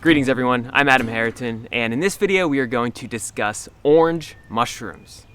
Greetings everyone, I'm Adam Haritan, and in this video we are going to discuss orange mushrooms.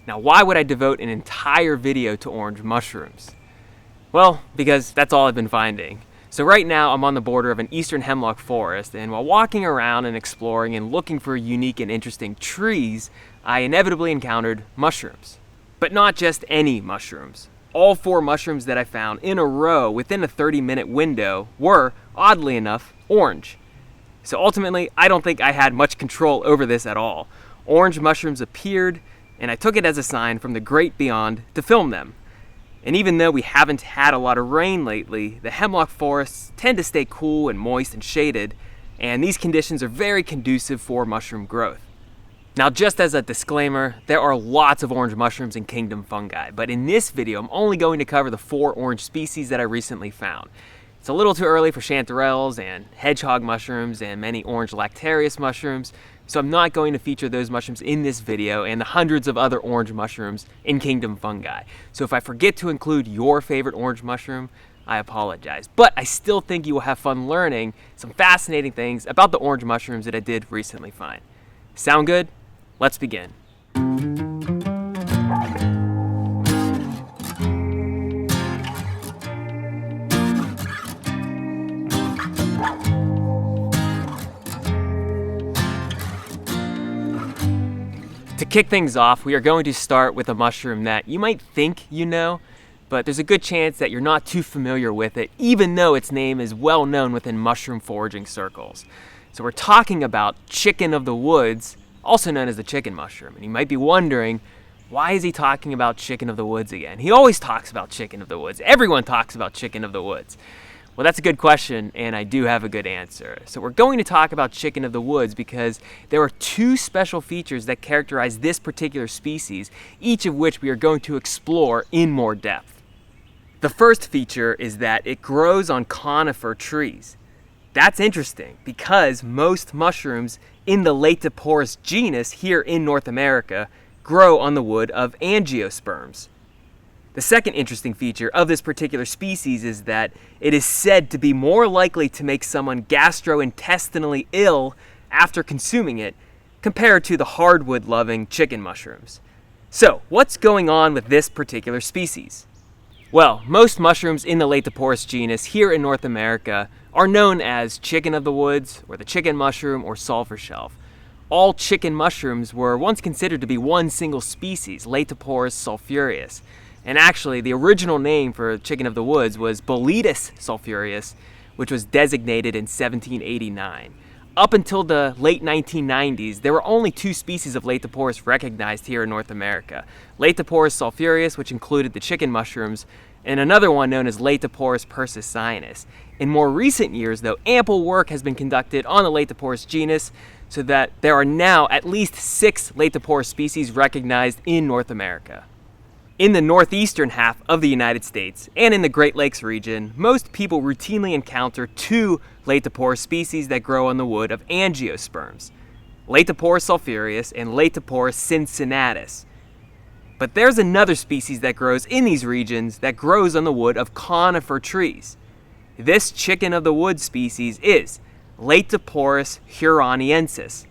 Now why would I devote an entire video to orange mushrooms? Well, because that's all I've been finding. So right now I'm on the border of an eastern hemlock forest, and while walking around and exploring and looking for unique and interesting trees, I inevitably encountered mushrooms. But not just any mushrooms. All 4 mushrooms that I found in a row within a 30-minute window were, oddly enough, orange. So ultimately, I don't think I had much control over this at all. Orange mushrooms appeared, and I took it as a sign from the great beyond to film them. And even though we haven't had a lot of rain lately, the hemlock forests tend to stay cool and moist and shaded, and these conditions are very conducive for mushroom growth. Now, just as a disclaimer, there are lots of orange mushrooms in kingdom fungi, but in this video, I'm only going to cover the 4 orange species that I recently found. It's a little too early for chanterelles and hedgehog mushrooms and many orange lactarius mushrooms, so I'm not going to feature those mushrooms in this video and the hundreds of other orange mushrooms in kingdom fungi. So if I forget to include your favorite orange mushroom, I apologize. But I still think you will have fun learning some fascinating things about the orange mushrooms that I did recently find. Sound good? Let's begin. To kick things off, we are going to start with a mushroom that you might think you know, but there's a good chance that you're not too familiar with it, even though its name is well known within mushroom foraging circles. So we're talking about chicken of the woods, also known as the chicken mushroom. And you might be wondering, why is he talking about chicken of the woods again? He always talks about chicken of the woods. Everyone talks about chicken of the woods. Well, that's a good question, and I do have a good answer. So we're going to talk about chicken of the woods because there are 2 special features that characterize this particular species, each of which we are going to explore in more depth. The first feature is that it grows on conifer trees. That's interesting because most mushrooms in the Laetoporus genus here in North America grow on the wood of angiosperms. The second interesting feature of this particular species is that it is said to be more likely to make someone gastrointestinally ill after consuming it compared to the hardwood-loving chicken mushrooms. So, what's going on with this particular species? Well, most mushrooms in the Laetoporus genus here in North America are known as chicken of the woods, or the chicken mushroom, or sulfur shelf. All chicken mushrooms were once considered to be one single species, Laetoporus sulphureus. And actually, the original name for chicken of the woods was Boletus sulphureus, which was designated in 1789. Up until the late 1990s, there were only 2 species of Laetoporus recognized here in North America. Laetoporus sulphureus, which included the chicken mushrooms, and another one known as Laetoporus persicyanus. In more recent years, though, ample work has been conducted on the Laetoporus genus, so that there are now at least 6 Laetoporus species recognized in North America. In the northeastern half of the United States and in the Great Lakes region, most people routinely encounter 2 Laetoporus species that grow on the wood of angiosperms, Laetoporus sulphureus and Laetoporus cincinnatus. But there's another species that grows in these regions that grows on the wood of conifer trees. This chicken of the wood species is Laetoporus huroniensis,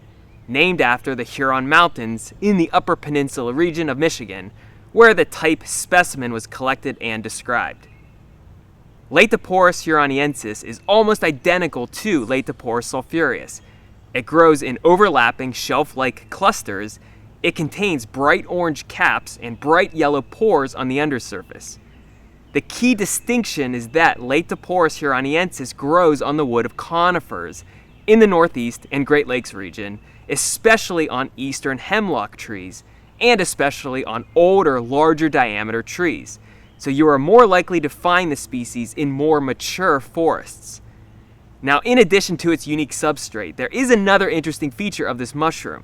named after the Huron Mountains in the Upper Peninsula region of Michigan, where the type specimen was collected and described. Laetoporus huroniensis is almost identical to Laetoporus sulphureus. It grows in overlapping shelf-like clusters. It contains bright orange caps and bright yellow pores on the undersurface. The key distinction is that Laetoporus huroniensis grows on the wood of conifers in the Northeast and Great Lakes region, especially on eastern hemlock trees, and especially on older, larger diameter trees. So you are more likely to find the species in more mature forests. Now, in addition to its unique substrate, there is another interesting feature of this mushroom.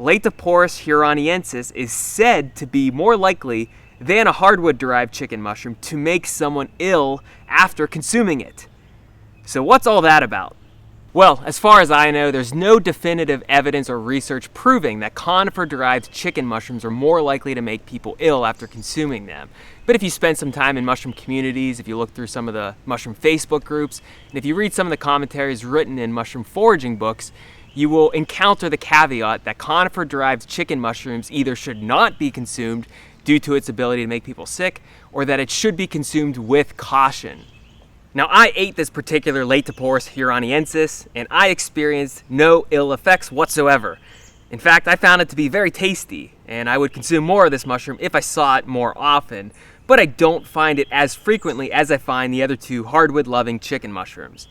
Laetoporus huroniensis is said to be more likely than a hardwood-derived chicken mushroom to make someone ill after consuming it. So what's all that about? Well, as far as I know, there's no definitive evidence or research proving that conifer-derived chicken mushrooms are more likely to make people ill after consuming them. But if you spend some time in mushroom communities, if you look through some of the mushroom Facebook groups, and if you read some of the commentaries written in mushroom foraging books, you will encounter the caveat that conifer-derived chicken mushrooms either should not be consumed due to its ability to make people sick, or that it should be consumed with caution. Now, I ate this particular Laetoporus huroniensis, and I experienced no ill effects whatsoever. In fact, I found it to be very tasty, and I would consume more of this mushroom if I saw it more often, but I don't find it as frequently as I find the other two hardwood-loving chicken mushrooms.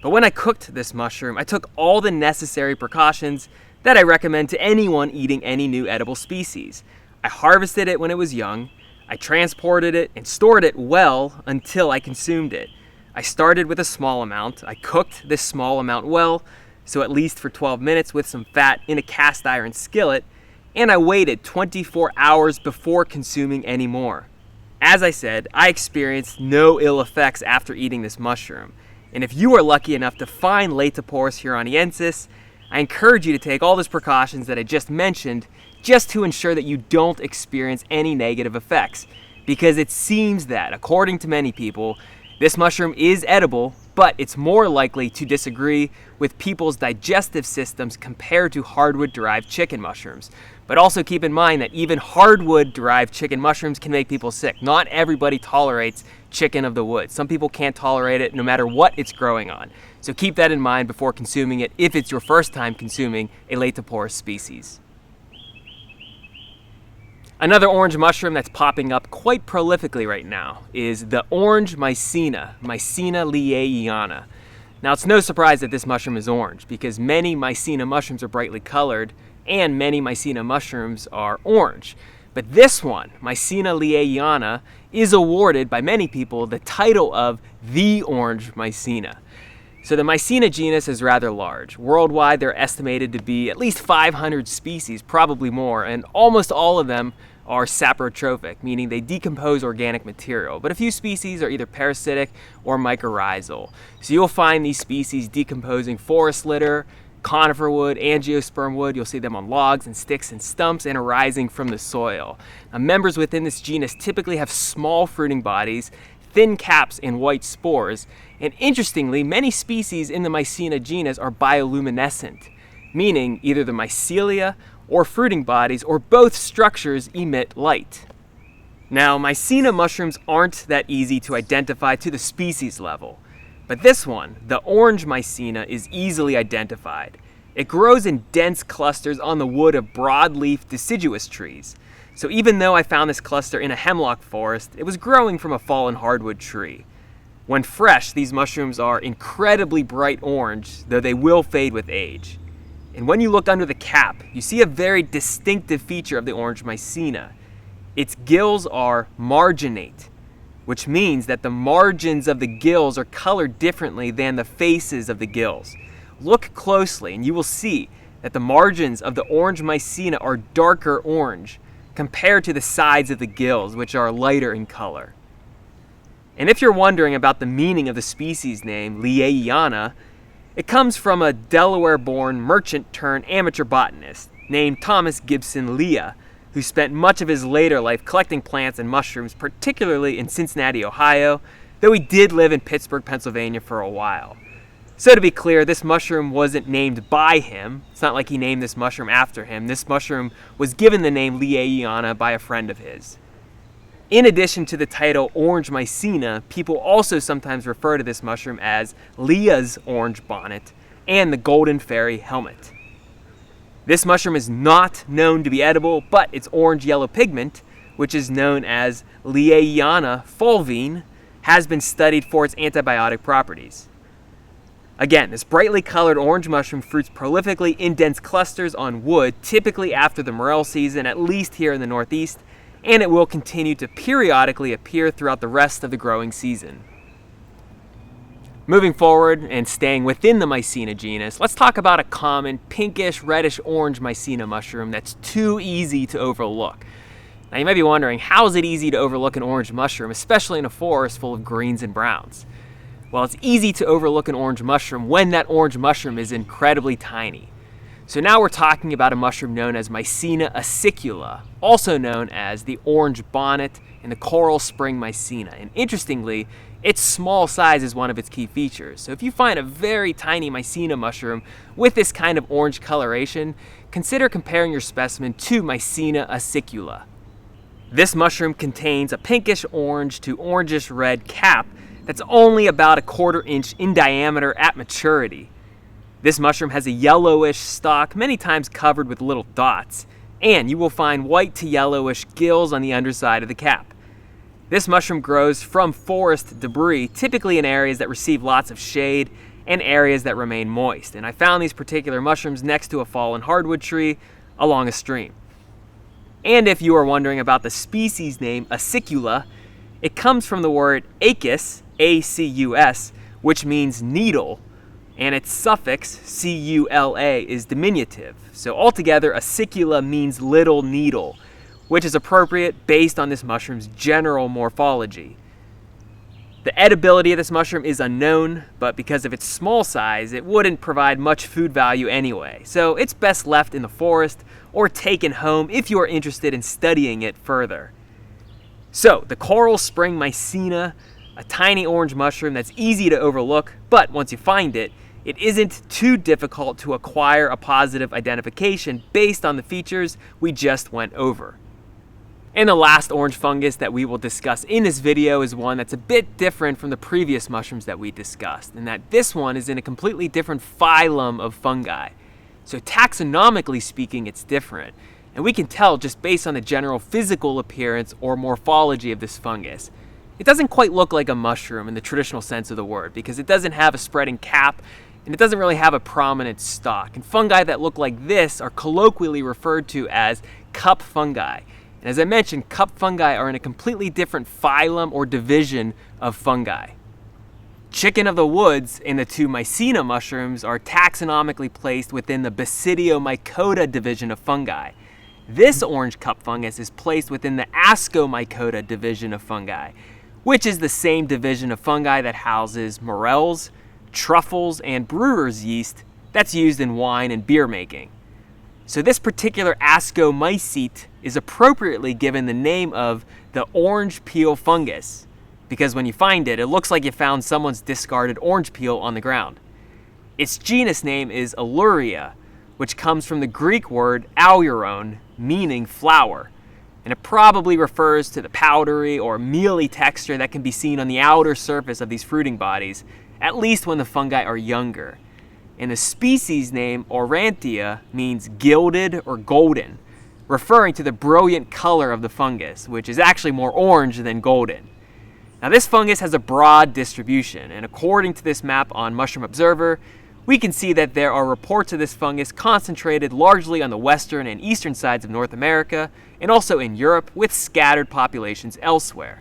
But when I cooked this mushroom, I took all the necessary precautions that I recommend to anyone eating any new edible species. I harvested it when it was young, I transported it and stored it well until I consumed it. I started with a small amount. I cooked this small amount well, so at least for 12 minutes with some fat in a cast iron skillet, and I waited 24 hours before consuming any more. As I said, I experienced no ill effects after eating this mushroom. And if you are lucky enough to find Laetoporus huroniensis, I encourage you to take all those precautions that I just mentioned just to ensure that you don't experience any negative effects. Because it seems that, according to many people, this mushroom is edible, but it's more likely to disagree with people's digestive systems compared to hardwood-derived chicken mushrooms. But also keep in mind that even hardwood-derived chicken mushrooms can make people sick. Not everybody tolerates chicken of the woods. Some people can't tolerate it no matter what it's growing on. So keep that in mind before consuming it if it's your first time consuming a Laetoporus species. Another orange mushroom that's popping up quite prolifically right now is the orange Mycena, Mycena lieiana. Now, it's no surprise that this mushroom is orange because many Mycena mushrooms are brightly colored and many Mycena mushrooms are orange. But this one, Mycena lieiana, is awarded by many people the title of the orange Mycena. So the Mycena genus is rather large. Worldwide, they're estimated to be at least 500 species, probably more, and almost all of them are saprotrophic, meaning they decompose organic material. But a few species are either parasitic or mycorrhizal. So you'll find these species decomposing forest litter, conifer wood, angiosperm wood. You'll see them on logs and sticks and stumps and arising from the soil. Now, members within this genus typically have small fruiting bodies, thin caps, and white spores. And interestingly, many species in the Mycena genus are bioluminescent, meaning either the mycelia or fruiting bodies or both structures emit light. Now, Mycena mushrooms aren't that easy to identify to the species level, but this one, the orange Mycena, is easily identified. It grows in dense clusters on the wood of broadleaf deciduous trees. So even though I found this cluster in a hemlock forest, it was growing from a fallen hardwood tree. When fresh, these mushrooms are incredibly bright orange, though they will fade with age. And when you look under the cap, you see a very distinctive feature of the orange Mycena. Its gills are marginate, which means that the margins of the gills are colored differently than the faces of the gills. Look closely and you will see that the margins of the orange Mycena are darker orange compared to the sides of the gills, which are lighter in color. And if you're wondering about the meaning of the species name, Lieiana, it comes from a Delaware-born merchant-turned-amateur botanist named Thomas Gibson Leah, who spent much of his later life collecting plants and mushrooms, particularly in Cincinnati, Ohio, though he did live in Pittsburgh, Pennsylvania for a while. So to be clear, this mushroom wasn't named by him. It's not like he named this mushroom after him. This mushroom was given the name Lieiana by a friend of his. In addition to the title orange Mycena, people also sometimes refer to this mushroom as Leah's orange bonnet and the golden fairy helmet. This mushroom is not known to be edible, but its orange-yellow pigment, which is known as Lieiana fulvine, has been studied for its antibiotic properties. Again, this brightly colored orange mushroom fruits prolifically in dense clusters on wood, typically after the morel season, at least here in the Northeast, and it will continue to periodically appear throughout the rest of the growing season. Moving forward and staying within the Mycena genus, let's talk about a common pinkish, reddish-orange Mycena mushroom that's too easy to overlook. Now you might be wondering, how is it easy to overlook an orange mushroom, especially in a forest full of greens and browns? Well, it's easy to overlook an orange mushroom when that orange mushroom is incredibly tiny. So now we're talking about a mushroom known as Mycena acicula, also known as the orange bonnet and the coral spring Mycena. And interestingly, its small size is one of its key features. So if you find a very tiny Mycena mushroom with this kind of orange coloration, consider comparing your specimen to Mycena acicula. This mushroom contains a pinkish orange to orangish red cap that's only about 1/4 inch in diameter at maturity. This mushroom has a yellowish stalk, many times covered with little dots, and you will find white to yellowish gills on the underside of the cap. This mushroom grows from forest debris, typically in areas that receive lots of shade and areas that remain moist. And I found these particular mushrooms next to a fallen hardwood tree along a stream. And if you are wondering about the species name acicula, it comes from the word acus, A-C-U-S, which means needle, and its suffix, C-U-L-A, is diminutive. So altogether, acicula means little needle, which is appropriate based on this mushroom's general morphology. The edibility of this mushroom is unknown, but because of its small size, it wouldn't provide much food value anyway. So it's best left in the forest or taken home if you are interested in studying it further. So the coral spring Mycena, a tiny orange mushroom that's easy to overlook, but once you find it, it isn't too difficult to acquire a positive identification based on the features we just went over. And the last orange fungus that we will discuss in this video is one that's a bit different from the previous mushrooms that we discussed, in that this one is in a completely different phylum of fungi. So taxonomically speaking, it's different, and we can tell just based on the general physical appearance or morphology of this fungus. It doesn't quite look like a mushroom in the traditional sense of the word because it doesn't have a spreading cap and it doesn't really have a prominent stalk. And fungi that look like this are colloquially referred to as cup fungi. And as I mentioned, cup fungi are in a completely different phylum or division of fungi. Chicken of the woods and the two Mycena mushrooms are taxonomically placed within the Basidiomycota division of fungi. This orange cup fungus is placed within the Ascomycota division of fungi, which is the same division of fungi that houses morels, truffles, and brewer's yeast that's used in wine and beer making. So this particular ascomycete is appropriately given the name of the orange peel fungus, because when you find it, it looks like you found someone's discarded orange peel on the ground. Its genus name is Alluria, which comes from the Greek word aureon, meaning flower, and it probably refers to the powdery or mealy texture that can be seen on the outer surface of these fruiting bodies, at least when the fungi are younger. And the species name Aurantia means gilded or golden, referring to the brilliant color of the fungus, which is actually more orange than golden. Now this fungus has a broad distribution, and according to this map on Mushroom Observer, we can see that there are reports of this fungus concentrated largely on the western and eastern sides of North America, and also in Europe, with scattered populations elsewhere.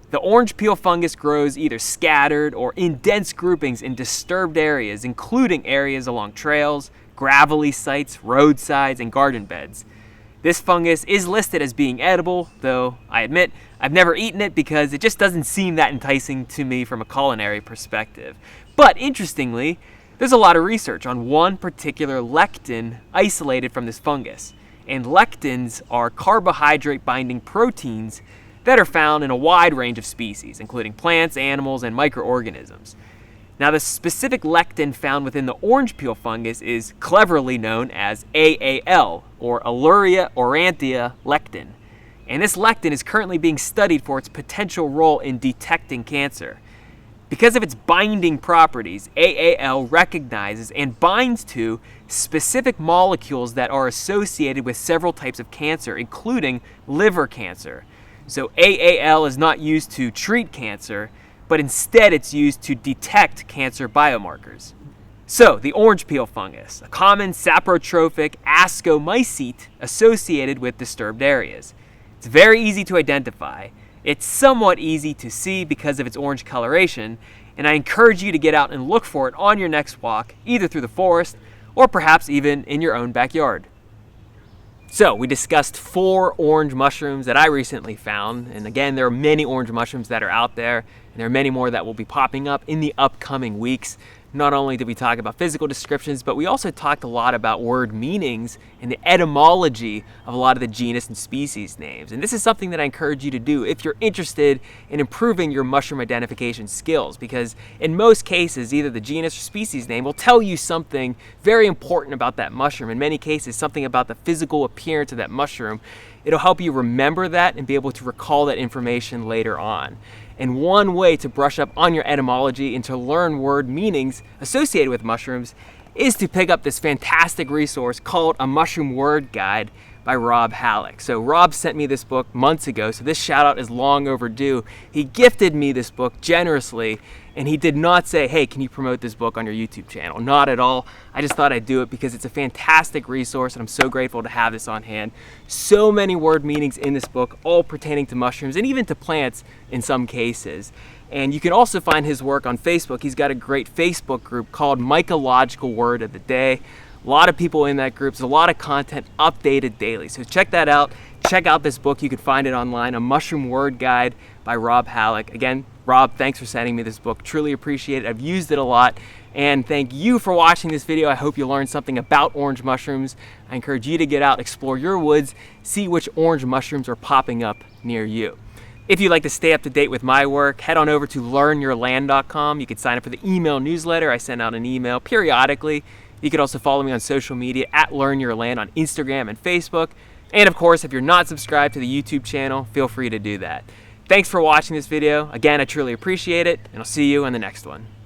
The orange peel fungus grows either scattered or in dense groupings in disturbed areas, including areas along trails, gravelly sites, roadsides, and garden beds. This fungus is listed as being edible, though I admit I've never eaten it because it just doesn't seem that enticing to me from a culinary perspective. But interestingly, there's a lot of research on one particular lectin isolated from this fungus. And lectins are carbohydrate-binding proteins that are found in a wide range of species, including plants, animals, and microorganisms. Now, the specific lectin found within the orange peel fungus is cleverly known as AAL, or Alluria aurantia lectin. And this lectin is currently being studied for its potential role in detecting cancer. Because of its binding properties, AAL recognizes and binds to specific molecules that are associated with several types of cancer, including liver cancer. So AAL is not used to treat cancer, but instead it's used to detect cancer biomarkers. So the orange peel fungus, a common saprotrophic ascomycete associated with disturbed areas. It's very easy to identify. It's somewhat easy to see because of its orange coloration, and I encourage you to get out and look for it on your next walk, either through the forest or perhaps even in your own backyard. So we discussed 4 orange mushrooms that I recently found, and again, there are many orange mushrooms that are out there, and there are many more that will be popping up in the upcoming weeks. Not only did we talk about physical descriptions, but we also talked a lot about word meanings and the etymology of a lot of the genus and species names. And this is something that I encourage you to do if you're interested in improving your mushroom identification skills, because in most cases, either the genus or species name will tell you something very important about that mushroom. In many cases, something about the physical appearance of that mushroom. It'll help you remember that and be able to recall that information later on. And one way to brush up on your etymology and to learn word meanings associated with mushrooms is to pick up this fantastic resource called A Mushroom Word Guide by Rob Halleck. So Rob sent me this book months ago, so this shout out is long overdue. He gifted me this book generously, and he did not say, hey, can you promote this book on your YouTube channel? Not at all. I just thought I'd do it because it's a fantastic resource, and I'm so grateful to have this on hand. So many word meanings in this book, all pertaining to mushrooms and even to plants in some cases. And you can also find his work on Facebook. He's got a great Facebook group called Mycological Word of the Day. A lot of people in that group. There's a lot of content updated daily. So check that out. Check out this book. You can find it online, A Mushroom Word Guide by Rob Halleck. Again, Rob, thanks for sending me this book. Truly appreciate it. I've used it a lot. And thank you for watching this video. I hope you learned something about orange mushrooms. I encourage you to get out, explore your woods, see which orange mushrooms are popping up near you. If you'd like to stay up to date with my work, head on over to learnyourland.com. You can sign up for the email newsletter. I send out an email periodically. You can also follow me on social media at learnyourland on Instagram and Facebook. And of course, if you're not subscribed to the YouTube channel, feel free to do that. Thanks for watching this video. Again, I truly appreciate it, and I'll see you in the next one.